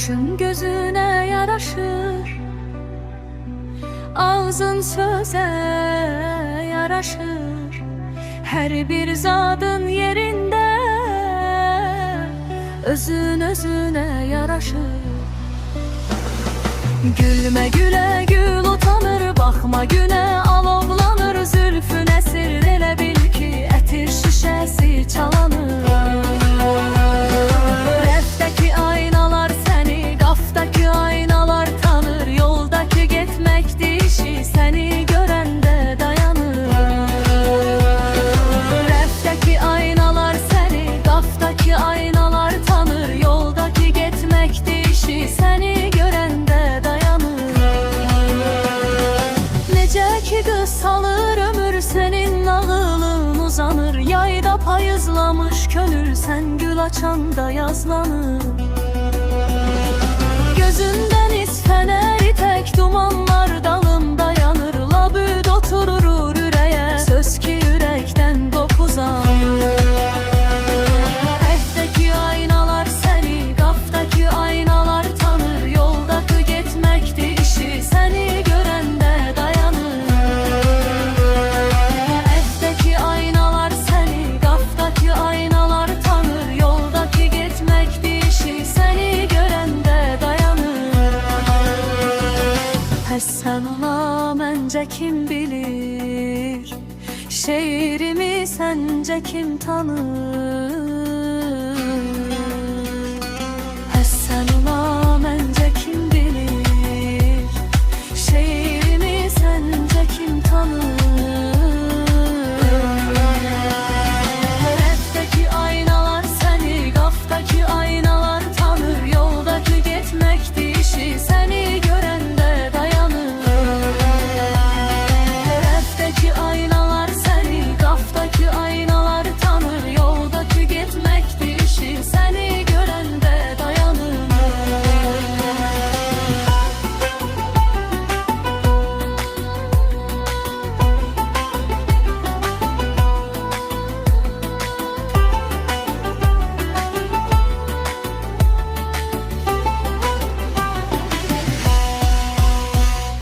Kaşın gözüne yaraşır, ağzın söze yaraşır. Her bir zadın yerinde, özün özüne yaraşır. Gülme güle gül utanır, bakma güne alovlanır. Zülfün esir elə bil ki, ətir şişəsi çalanır. Rəfdəki aynalar səni, qafdakı aynalar tanır. Yoldakı getməkdi işi, səni görəndə dayanır. Rəfdəki aynalar səni, qafdakı aynalar tanır. Yoldakı getməkdi işi, səni görəndə dayanır. Necə ki qısalır ömür, sənin nağılın uzanır. Yayda payızlamış könül, sən gül açanda yazlanır. Gözündən isfənəri tək dumanlar dalında yanır. Labüd oturur ürəyə, söz ki ürəkdən qopuzanır. Rəfdəki aynalar səni, qafdakı aynalar tanır. Yoldakı getməkdi işi, səni görəndə dayanır. Rəfdəki aynalar səni, qafdakı aynalar tanır. Yoldakı getməkdi işi, səni görəndə dayanır. Həs sən ola məncə kim bilir, şeirimi səncə kim tanır?